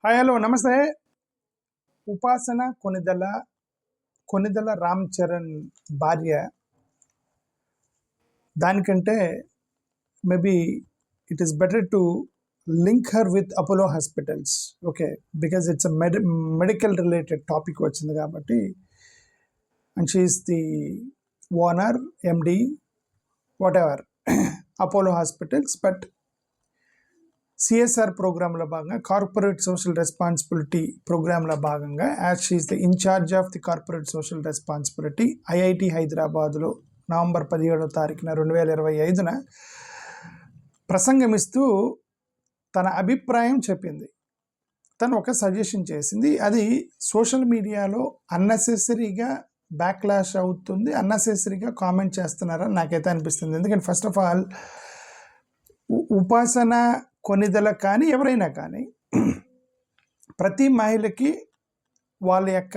Hi hello నమస్తే. ఉపాసన కొనిదల రామ్ చరణ్ భార్య. దానికంటే maybe it is better to link her with Apollo hospitals. Okay, because it's medical related topic వచ్చింది కాబట్టి. And she's the owner, MD, whatever, Apollo hospitals. But CSR ప్రోగ్రాంలో భాగంగా, corporate social responsibility ప్రోగ్రాంలో భాగంగా, as she's the incharge of the corporate social responsibility, IIT హైదరాబాద్లో November 17వ తారీఖున 2025న ప్రసంగమిస్తూ తన అభిప్రాయం చెప్పింది. తను ఒక సజెషన్ చేసింది. అది సోషల్ మీడియాలో అన్నెసెసరీగా బ్యాక్లాష్ అవుతుంది, అన్నెసెసరీగా కామెంట్ చేస్తున్నారని నాకైతే అనిపిస్తుంది. ఎందుకంటే ఫస్ట్ ఆఫ్ ఆల్ ఉపాసన కొనిదల కానీ ఎవరైనా కానీ ప్రతి మహిళకి వాళ్ళ యొక్క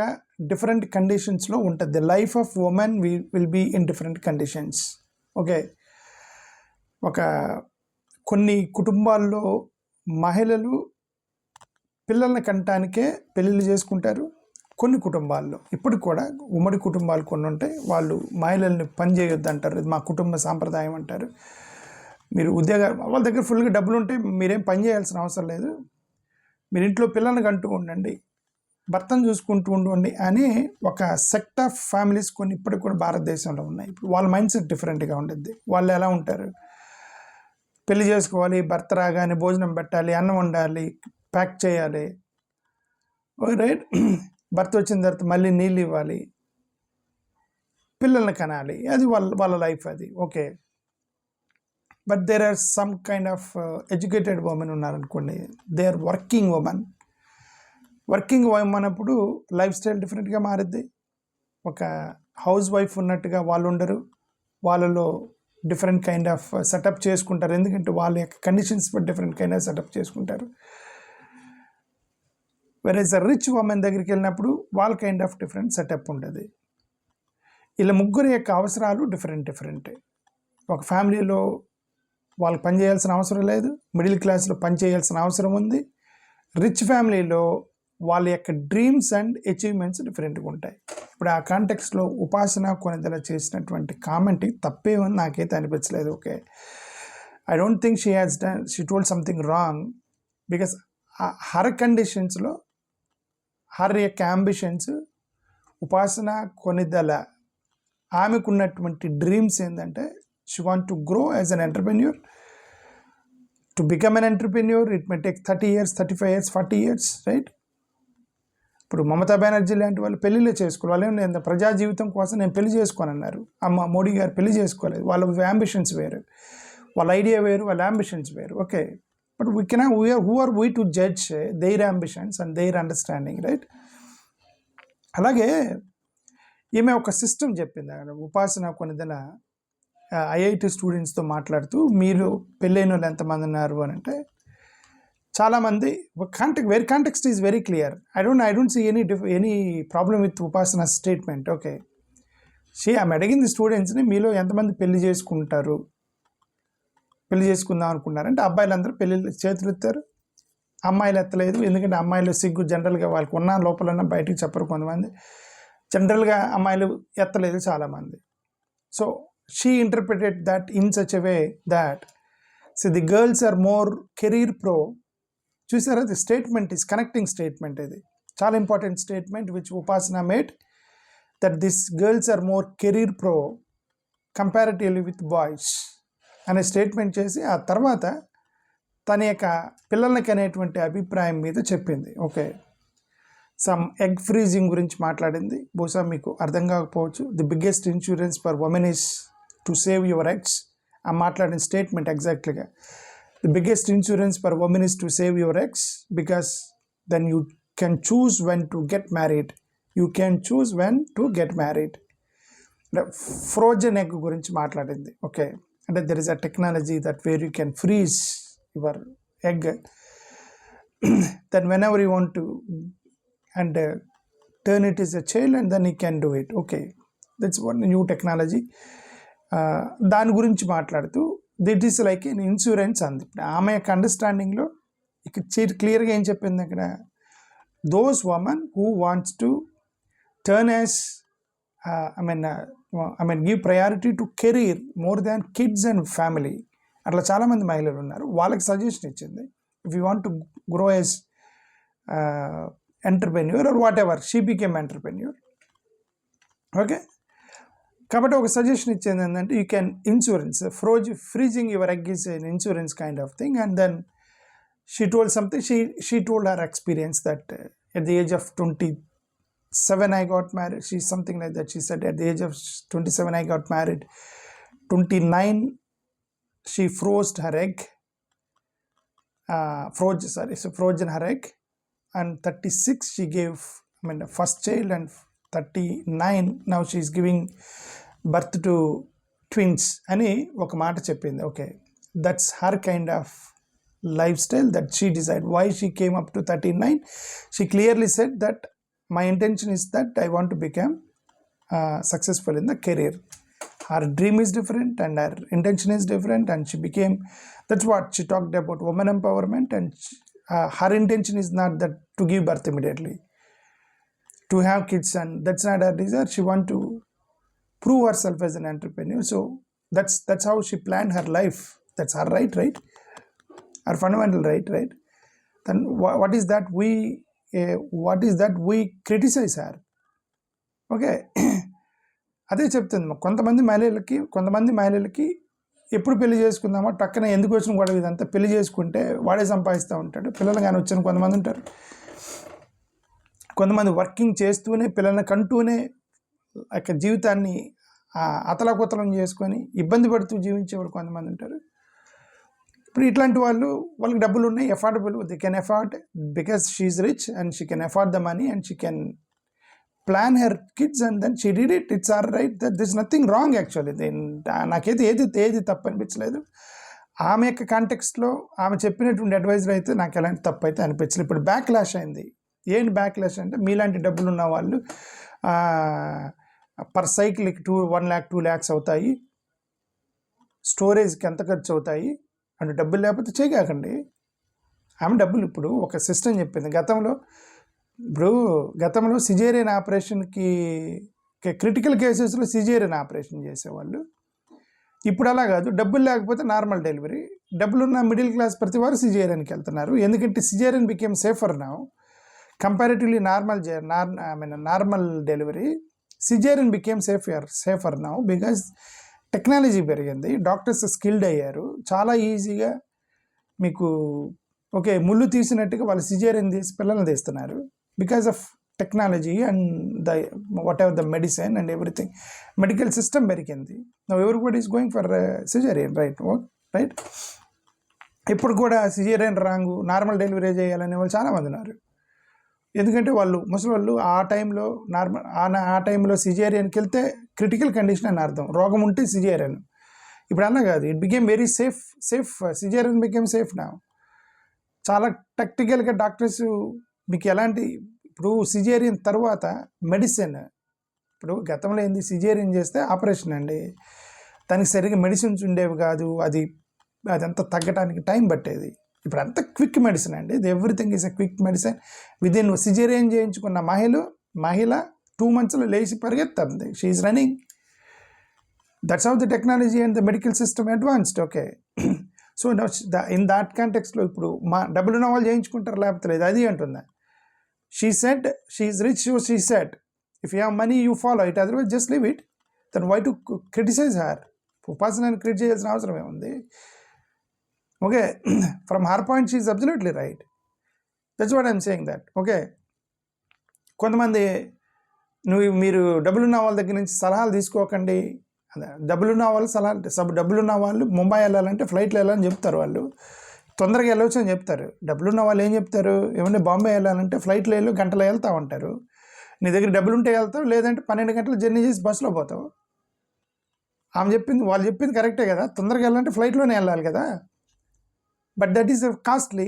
డిఫరెంట్ కండిషన్స్లో ఉంటుంది. The life of women will be in different conditions. Okay, కొన్ని కుటుంబాల్లో మహిళలు పిల్లల్ని కంటానికే పెళ్ళిళ్ళు చేసుకుంటారు. కొన్ని కుటుంబాల్లో ఇప్పుడు కూడా ఉమ్మడి కుటుంబాలు కొన్ని ఉంటాయి, వాళ్ళు మహిళల్ని పని చేయొద్దు అంటారు. ఇది మా కుటుంబ సాంప్రదాయం అంటారు. మీరు వాళ్ళ దగ్గర ఫుల్గా డబ్బులు ఉంటే మీరేం పని చేయాల్సిన అవసరం లేదు, మీరు ఇంట్లో పిల్లల్ని కంటూ ఉండండి, భర్తను చూసుకుంటూ ఉండండి అని ఒక సెక్ట్ ఆఫ్ ఫ్యామిలీస్ కొన్ని ఇప్పటికి కూడా భారతదేశంలో ఉన్నాయి. ఇప్పుడు వాళ్ళ మైండ్ సెట్ డిఫరెంట్గా ఉంటుంది. వాళ్ళు ఎలా ఉంటారు, పెళ్లి చేసుకోవాలి, భర్త రాగానే భోజనం పెట్టాలి, అన్నం వండాలి, ప్యాక్ చేయాలి, రైట్, భర్త వచ్చిన తర్వాత మళ్ళీ నీళ్ళు ఇవ్వాలి, పిల్లల్ని కనాలి, అది వాళ్ళ లైఫ్ అది. Okay, but there are some kind of educated women ఉన్నారనుకోండి, దే ఆర్ వర్కింగ్ ఉమెన్ అప్పుడు లైఫ్ స్టైల్ డిఫరెంట్గా మారుద్ది. ఒక హౌస్ వైఫ్ ఉన్నట్టుగా వాళ్ళు ఉండరు, వాళ్ళలో డిఫరెంట్ కైండ్ ఆఫ్ సెటప్ చేసుకుంటారు. ఎందుకంటే వాళ్ళ యొక్క conditions different kind of setup చేసుకుంటారు. వెరస్ అ రిచ్ ఉమెన్ దగ్గరికి వెళ్ళినప్పుడు వాళ్ళ కైండ్ ఆఫ్ డిఫరెంట్ సెటప్ ఉంటుంది. ఇలా ముగ్గురు యొక్క అవసరాలు డిఫరెంట్. ఒక ఫ్యామిలీలో వాళ్ళు పని చేయాల్సిన అవసరం లేదు, మిడిల్ క్లాస్లో పని చేయాల్సిన అవసరం ఉంది. రిచ్ ఫ్యామిలీలో వాళ్ళ యొక్క డ్రీమ్స్ అండ్ అచీవ్మెంట్స్ డిఫరెంట్గా ఉంటాయి. ఇప్పుడు ఆ కాంటెక్స్లో ఉపాసన కొనిదల చేసినటువంటి కామెంట్ తప్పేమని నాకైతే అనిపించలేదు. Okay, I don't think she told something wrong, because her కండిషన్స్లో హర్ యొక్క అంబిషన్స్, ఉపాసన కొనిదల ఆమెకున్నటువంటి డ్రీమ్స్ ఏంటంటే she want to grow as an entrepreneur. To become an entrepreneur, it may take 30 years, 35 years, 40 years, right? ఇప్పుడు మమతా బెనర్జీ లాంటి వాళ్ళు పెళ్ళిళ్ళు చేసుకోవాలి. వాళ్ళు నేను ప్రజా జీవితం కోసం నేను పెళ్లి చేసుకోని అన్నారు. మోడీ గారు పెళ్లి చేసుకోలేదు. వాళ్ళ అంబిషన్స్ వేరు, వాళ్ళ ఐడియా వేరు, వాళ్ళ అంబిషన్స్ వేరు. Okay, but who are we to judge their ambitions and their understanding, right? అలాగే ఈమె ఒక సిస్టమ్ చెప్పింది. ఉపాసన కొనిదల ఐఐటి స్టూడెంట్స్తో మాట్లాడుతూ, మీరు పెళ్ళైన వాళ్ళు ఎంతమంది ఉన్నారు అని అంటే, చాలామంది very context is very clear. I don't see any problem with Upasana statement. Okay, ఆమె అడిగింది స్టూడెంట్స్ని, మీలో ఎంతమంది పెళ్లి చేసుకుందాం అనుకున్నారంటే, అబ్బాయిలందరూ చేతులు ఎత్తారు, అమ్మాయిలు ఎత్తలేదు. ఎందుకంటే అమ్మాయిలు సిగ్గు జనరల్గా వాళ్ళకి ఉన్న లోపలన్నా బయటికి చెప్పరు కొంతమంది. జనరల్గా అమ్మాయిలు ఎత్తలేదు చాలామంది. So she interpreted that in such a way that, see, the girls are more career pro. చూసారా, the statement is connecting statement. ఇది చాలా important statement which Upasana made, that these girls are more career pro comparatively with boys అనే statement చేసి ఆ తర్వాత తన యొక్క పిల్లలకి అనేటువంటి అభిప్రాయం మీద చెప్పింది. ఓకే, సమ్ ఎగ్ ఫ్రీజింగ్ గురించి మాట్లాడింది. బహుశా మీకు అర్థం కాకపోవచ్చు. The biggest insurance for women is to save your eggs. ఆ మాట్లాడిన స్టేట్మెంట్ ఎగ్జాక్ట్లీగా, the biggest insurance for women is to save your eggs, because then you can choose when to get married. Frozen egg గురించి మాట్లాడింది. Okay, అంటే there is a technology that where you can freeze your egg, then whenever you want to and turn it as a child, and then he can do it. Okay, that's one new technology. దాని గురించి మాట్లాడుతూ, దిట్ is like an insurance అంది. ఆమె యొక్క అండర్స్టాండింగ్లో ఇక్కడ క్లియర్గా ఏం చెప్పింది, అక్కడ those women who wants to turn as give priority to career more than kids and family, అట్లా చాలామంది మహిళలు ఉన్నారు. వాళ్ళకి సజెషన్ ఇచ్చింది, if you want to grow as entrepreneur or whatever, she became entrepreneur. Okay, కాబట్టి ఒక suggestion ఇచ్చింది ఏంటంటే, you can insurance freezing your egg is an insurance kind of thing. And then she told something, she told her experience that at the age of 27 I got married. She's something like that. She said at the age of 27 I got married. 29 she frozen her egg, frozen her egg. And 36 she gave the first child, and 39 now she's giving birth to twins అని ఒక మాట చెప్పింది. Okay, that's her kind of lifestyle that she decided. Why she came up to 39? She clearly said that my intention is that I want to become successful in the career. Her dream is different and her intention is different, and she became, that's what she talked about, woman empowerment. And her intention is not that to give birth immediately, to have kids, and that's not her desire. She want to prove herself as an entrepreneur. So that's how she planned her life. That's her right? Our fundamental right? Then what is that we criticize her? Okay, అదే చెప్తుంది. కొంతమంది మహిళలకి ఎప్పుడు పెళ్లి చేసుకుందామో టక్కన ఎందుకు వచ్చిన గొడవ ఇదంతా, పెళ్లి చేసుకుంటే వాడే సంపాదిస్తూ ఉంటాడు, పిల్లలు కానీ వచ్చిన కొంతమంది ఉంటారు. కొంతమంది వర్కింగ్ చేస్తూనే పిల్లల్ని కంటూనే జీవితాన్ని అతలాకుతలం చేసుకొని ఇబ్బంది పడుతూ జీవించేవాళ్ళు కొంతమంది ఉంటారు. ఇప్పుడు ఇట్లాంటి వాళ్ళకి డబ్బులు ఉన్నాయి, affordable, they can afford because she's rich and she can afford the money and she can plan her kids and then she did it. It's all right, that this nothing wrong actually. నాకైతే ఏది తప్పు అనిపించలేదు. ఆమె యొక్క కాంటెక్స్ట్లో ఆమె చెప్పినటువంటి advisor అయితే నాకు ఎలాంటి తప్పు అయితే అనిపించలేదు. ఇప్పుడు బ్యాక్ లాష్ అయింది. ఏంటి బ్యాక్ లాష్ అంటే, మీలాంటి డబ్బులు ఉన్న వాళ్ళు పర్ సైకిల్కి 1 lakh 2 lakhs అవుతాయి, స్టోరేజ్కి ఎంత ఖర్చు అవుతాయి అంటే, డబ్బులు లేకపోతే చేయకండి. ఆమె డబ్బులు, ఇప్పుడు ఒక సిస్టమ్ చెప్పింది. గతంలో సిజేరియన్ ఆపరేషన్కి క్రిటికల్ కేసెస్లో సిజేరియన్ ఆపరేషన్ చేసేవాళ్ళు. ఇప్పుడు అలా కాదు, డబ్బులు లేకపోతే నార్మల్ డెలివరీ. డబ్బులున్న మిడిల్ క్లాస్ ప్రతి వారు సిజేరియన్కి వెళ్తున్నారు. ఎందుకంటే caesarean became safer now comparatively normal delivery. Caesarean became safer now because technology పెరిగింది, డాక్టర్స్ స్కిల్డ్ అయ్యారు. చాలా ఈజీగా మీకు ఓకే ముళ్ళు తీసినట్టుగా వాళ్ళు సిజేరియన్ తీసి పిల్లల్ని తీస్తున్నారు because of technology and the whatever the medicine and everything. Medical system పెరిగింది. Now everybody is going for caesarean, right. ఇప్పుడు కూడా సిజేరియన్ రాంగు, నార్మల్ డెలివరీ చేయాలనే వాళ్ళు చాలామంది ఉన్నారు. ఎందుకంటే వాళ్ళు ముసలి వాళ్ళు ఆ టైంలో సిజేరియన్కి వెళ్తే క్రిటికల్ కండిషన్ అని అర్థం, రోగం ఉంటే సిజేరియన్. ఇప్పుడు అలా కాదు, it became very safe. Caesarean became safe నా. చాలా టెక్నికల్గా డాక్టర్స్ మీకు ఎలాంటి, ఇప్పుడు సిజేరియన్ తర్వాత మెడిసిన్, ఇప్పుడు గతంలో ఏంది, సిజేరియన్ చేస్తే ఆపరేషన్ అండి, దానికి సరిగ్గా మెడిసిన్స్ ఉండేవి కాదు, అదంతా తగ్గడానికి టైం పట్టేది. ఇప్పుడు అంతా క్విక్ మెడిసిన్ అండి, everything is a quick medicine. Within caesarean చేయించుకున్న మహిళ 2 months లేచి పరిగెత్తుంది, she is running. That's how the technology and the medical system advanced. Okay, so in that కాంటెక్స్లో ఇప్పుడు డబ్బులున్న వాళ్ళు చేయించుకుంటారు, లేకపోతే లేదు, అది అంటుందా. She said she is rich, so she said if you have money you follow it, otherwise just leave it. Then why to criticise her? Person criticise చేయాల్సిన అవసరం ఏముంది? Okay, from her point she is absolutely right. That's what I'm saying that. Okay, కొంతమంది మీరు డబ్బులున్న వాళ్ళ దగ్గర నుంచి సలహాలు తీసుకోకండి. డబ్బులున్న వాళ్ళు ముంబై వెళ్ళాలంటే ఫ్లైట్లో వెళ్ళాలని చెప్తారు, వాళ్ళు తొందరగా వెళ్ళవచ్చు అని చెప్తారు. డబ్బులున్న వాళ్ళు ఏం చెప్తారు, ఏమంటే బాంబే వెళ్ళాలంటే ఫ్లైట్లో గంటలో వెళ్తూ ఉంటారు. నీ దగ్గర డబ్బులు ఉంటే వెళ్తావు, లేదంటే 12 గంటలు జర్నీ చేసి బస్సులో పోతావు. వాళ్ళు చెప్పింది కరెక్టే కదా, తొందరగా వెళ్ళాలంటే ఫ్లైట్లోనే వెళ్ళాలి కదా. But that is costly.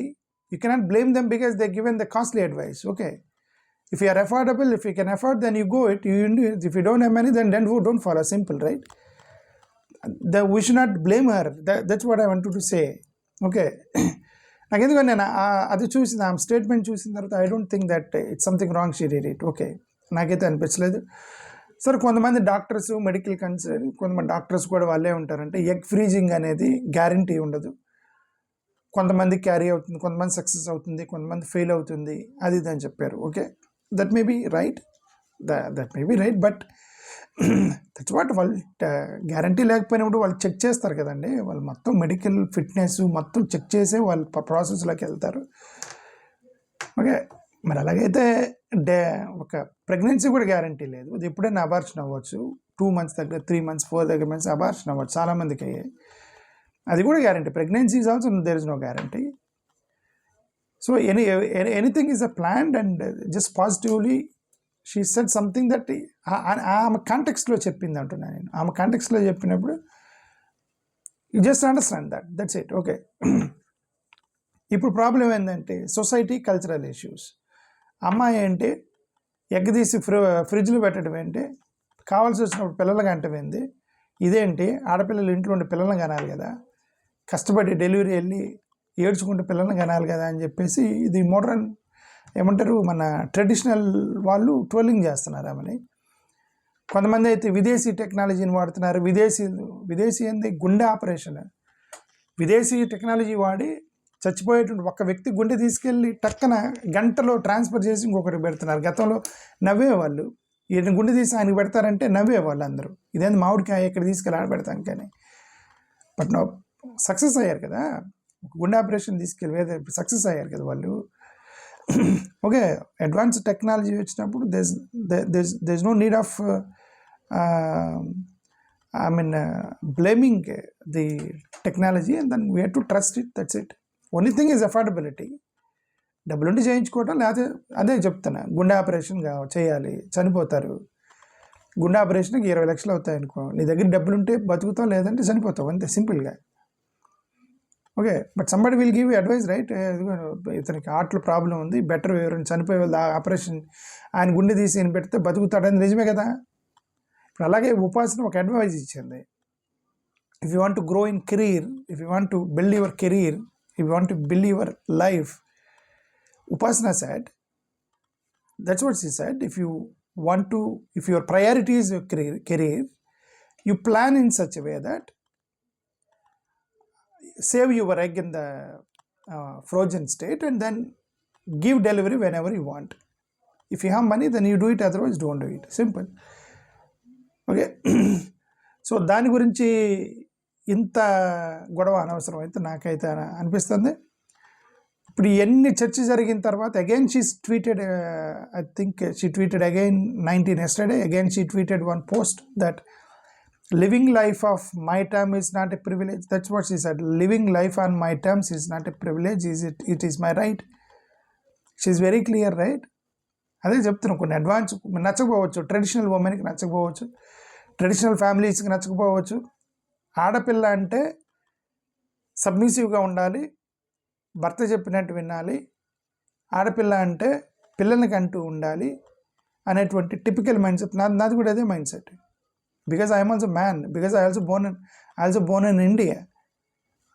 You cannot blame them because they're given the costly advice. Okay, if you are affordable, if you can afford, then you go it. If you don't have money, then don't follow. Simple, right? We should not blame her. That's what I wanted to say. Okay. నాకు ఎందుకంటే నేను అది చూసిన ఆమె statement చూసిన తర్వాత I don't think that it's something wrong she did it. Okay, నాకైతే అనిపించలేదు. సరే, కొంతమంది డాక్టర్స్, మెడికల్ కన్సర్న్, కొంతమంది డాక్టర్స్ కూడా వాళ్ళే ఉంటారంటే ఎగ్ ఫ్రీజింగ్ అనేది గ్యారంటీ ఉండదు. కొంతమంది క్యారీ అవుతుంది, కొంతమంది సక్సెస్ అవుతుంది, కొంతమంది ఫెయిల్ అవుతుంది, అది ఇది అని చెప్పారు. Okay, that may be right, that may be right, but that's what. వాళ్ళు గ్యారంటీ లేకపోయినప్పుడు వాళ్ళు చెక్ చేస్తారు కదండి. వాళ్ళు మొత్తం మెడికల్ ఫిట్నెస్ మొత్తం చెక్ చేసే వాళ్ళు ప్రాసెస్లోకి వెళ్తారు. ఓకే, మరి అలాగైతే ఒక ప్రెగ్నెన్సీ కూడా గ్యారంటీ లేదు. అది ఎప్పుడైనా అబార్షన్ అవ్వచ్చు. 2 months దగ్గర, 3 months, 4 దగ్గర మంత్స్ అబార్షన్ అవ్వచ్చు. చాలామందికి అయ్యాయి. అది కూడా guarantee. Pregnancy is also there is no guarantee. So anything is a planned and just positively she said something that ఆమె కాంటెక్స్ట్లో చెప్పింది అంటున్నాను నేను. ఆమె కాంటెక్స్ట్లో చెప్పినప్పుడు you just understand that's it. Okay, ఇప్పుడు ప్రాబ్లం ఏంటంటే సొసైటీ, కల్చరల్ ఇష్యూస్. అమ్మాయి అంటే ఎగ్ తీసి ఫ్రిడ్జ్లో పెట్టడం ఏంటి, కావాల్సి వచ్చినప్పుడు పిల్లలు కంటమేంది, ఇదేంటి, ఆడపిల్లలు ఇంట్లో ఉండే పిల్లల్ని కనాలి కదా, కష్టపడి డెలివరీ వెళ్ళి ఏడ్చుకుంటే పిల్లల్ని కనాలి కదా అని చెప్పేసి ఇది మోడర్న్ ఏమంటారు మన ట్రెడిషనల్ వాళ్ళు ట్రోలింగ్ చేస్తున్నారు ఆమెని. కొంతమంది అయితే విదేశీ టెక్నాలజీని వాడుతున్నారు. విదేశీ ఏంది, గుండె ఆపరేషన్, విదేశీ టెక్నాలజీ వాడి చచ్చిపోయేటువంటి ఒక వ్యక్తి గుండె తీసుకెళ్ళి టక్కన గంటలో ట్రాన్స్ఫర్ చేసి ఇంకొకరికి పెడుతున్నారు. గతంలో నవ్వేవాళ్ళు, ఈయన గుండె తీసి ఆయనకి పెడతారంటే నవ్వేవాళ్ళు అందరూ, ఇదేంది మామిడికాయ ఇక్కడ తీసుకెళ్ళి ఆడబెడతాం కానీ. బట్ నో, సక్సెస్ అయ్యారు కదా, గుండె ఆపరేషన్ తీసుకెళ్ళి సక్సెస్ అయ్యారు కదా వాళ్ళు. ఓకే, అడ్వాన్స్ టెక్నాలజీ వచ్చినప్పుడు there's no need of blaming the technology, and then we have to trust it, that's it. Only thing is affordability. డబ్బులుండి చేయించుకోవటం, లేకపోతే అదే చెప్తున్నా, గుండె ఆపరేషన్ చేయాలి, చనిపోతారు. గుండె ఆపరేషన్కి 20 లక్షలు అవుతాయి అనుకో, నీ దగ్గర డబ్బులుంటే బతుకుతావు, లేదంటే చనిపోతావు, అంతే సింపుల్గా. Okay, but somebody will give advice, right, ఇతనికి హార్ట్లో ప్రాబ్లం ఉంది, బెటర్ ఎవరైనా చనిపోయే వాళ్ళు ఆపరేషన్ ఆయన గుండె తీసి ఈయన పెడితే బతుకుతాడని నిజమే కదా. ఇప్పుడు అలాగే ఉపాసన ఒక అడ్వైజ్ ఇచ్చింది. If you want to grow in career, if you want to build your career, if you want to build your life, Upasana said, that's what she said, if your priority is your career, you plan in such a way that save your egg in the frozen state and then give delivery whenever you want. If you have money, then you do it, otherwise don't do it. Simple. Okay. So దాని గురించి ఇంత గొడవ అనవసరం అయితే నాకైతే అనిపిస్తుంది. ఇప్పుడు ఎన్ని చర్చ జరిగిన తర్వాత again she tweeted, I think she tweeted again 19 yesterday, again she tweeted one post that living life of my term is not a privilege. That's what she said. Living life on my terms is not a privilege, it is my right. She is very clear, right? అదే చెప్తున్నాను, కొన్ని advance నచ్చకపోవచ్చు, traditional ఉమెన్కి నచ్చకపోవచ్చు, traditional ఫ్యామిలీస్కి నచ్చకపోవచ్చు. ఆడపిల్ల అంటే సబ్మిసివ్గా ఉండాలి, భర్త చెప్పినట్టు వినాలి, ఆడపిల్ల అంటే పిల్లలకి అంటూ ఉండాలి అనేటువంటి టిపికల్ మైండ్ సెట్. నాది కూడా అదే mindset. Because I'm also man, because I also born in India.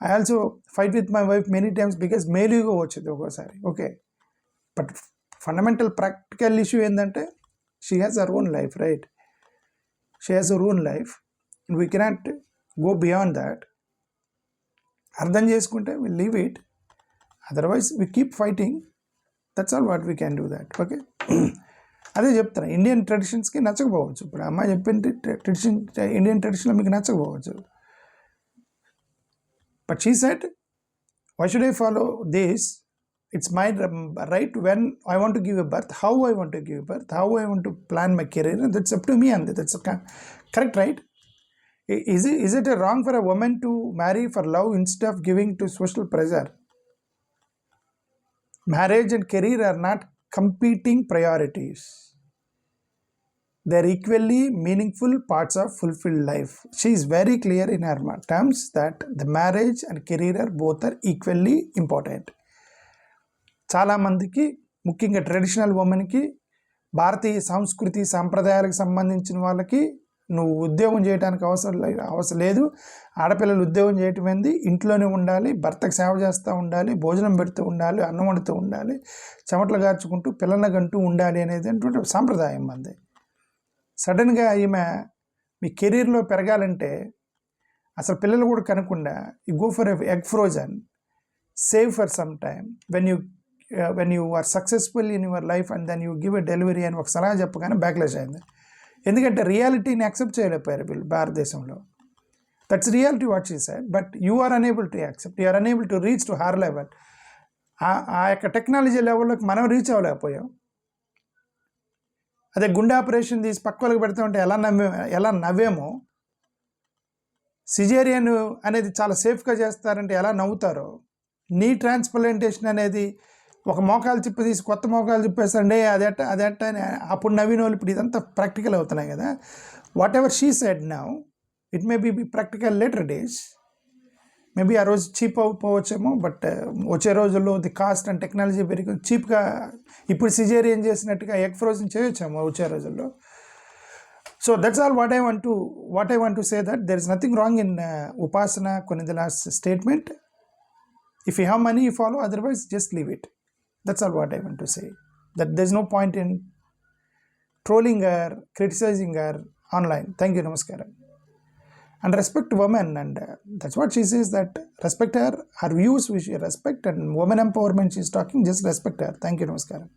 I also fight with my wife many times because మేలుగా వచ్చింది ఒక్కోసారి. Okay, but fundamental practical issue ఏంటంటే she has our own life, right? She has our own life, and we cannot go beyond that. అర్థం చేసుకుంటే will leave it, otherwise we keep fighting, that's all what we can do that. Okay, అదే చెప్తాను, Indian ట్రెడిషన్స్కి నచ్చకపోవచ్చు. ఇప్పుడు అమ్మాయి చెప్పింది tradition, Indian ట్రెడిషన్లో మీకు నచ్చకపోవచ్చు. But she said, why should I follow this? It's my right when I want to give a birth, how I want to give birth, how I want to plan my career, and that's up to me, and that's correct, right? Is it wrong for a woman to marry for love instead of giving to social pressure? Marriage and career are not competing priorities. They are equally meaningful parts of fulfilled life. She is very clear in her terms that the marriage and career are both are equally important. చాలామందికి, ముఖ్యంగా traditional ఉమెన్కి, భారతీయ సంస్కృతి సాంప్రదాయాలకు సంబంధించిన వాళ్ళకి నువ్వు ఉద్యోగం చేయడానికి అవసరం లేదు. ఆడపిల్లలు ఉద్యోగం చేయటం ఏంది, ఇంట్లోనే ఉండాలి, భర్తకు సేవ చేస్తూ ఉండాలి, భోజనం పెడుతూ ఉండాలి, అన్నం వండుతూ ఉండాలి, చెమటలు గార్చుకుంటూ పిల్లల్ని గంటూ ఉండాలి అనేది అటువంటి సాంప్రదాయం మంది. సడన్గా ఈమె మీ కెరీర్లో పెరగాలంటే అసలు పిల్లలు కూడా కనకుండా you go for egg frozen, save for some time, when you are successful in your life and then you give a delivery అని ఒక సలహా చెప్పగానే బ్యాక్లాష్ అయింది. ఎందుకంటే రియాలిటీని యాక్సెప్ట్ చేయలేకపోయారు వీళ్ళు భారతదేశంలో. That's reality what she said, but you are unable to accept, you are unable to reach to her level. ఆ యొక్క టెక్నాలజీ లెవెల్లోకి మనం రీచ్ అవ్వలేకపోయాం. అదే గుండె ఆపరేషన్ తీసి పక్కలకు పెడతామంటే ఎలా నవ్వేమో, సిజేరియన్ అనేది చాలా సేఫ్గా చేస్తారంటే ఎలా నవ్వుతారో, నీ ట్రాన్స్ప్లాంటేషన్ అనేది ఒక మోకాలు చిప్ప తీసి కొత్త మోకాలు చిప్పేస్తారండి అదెట్ట అని అప్పుడు నవ్విన వాళ్ళు ఇప్పుడు ఇదంతా ప్రాక్టికల్ అవుతున్నాయి కదా. Whatever she said now it may be practical later days. Maybe ఆ రోజు చీప్ అయిపోవచ్చేమో, బట్ వచ్చే రోజుల్లో ది కాస్ట్ అండ్ టెక్నాలజీ పెరిగి చీప్గా ఇప్పుడు సిజేరియన్ చేసినట్టుగా ఎగ్ ఫ్రోజన్ చేయొచ్చేమో వచ్చే రోజుల్లో. So that's all what I want to say, that there is nothing wrong in Upasana Konindala's statement. If you have money, you follow, otherwise just leave it. That's all what I want to say. That there's no point in trolling her, criticizing her online. Thank you, namaskaram. And respect women, and that's what she says, that respect her views we should respect, and women empowerment she's talking, just respect her. Thank you, namaskaram.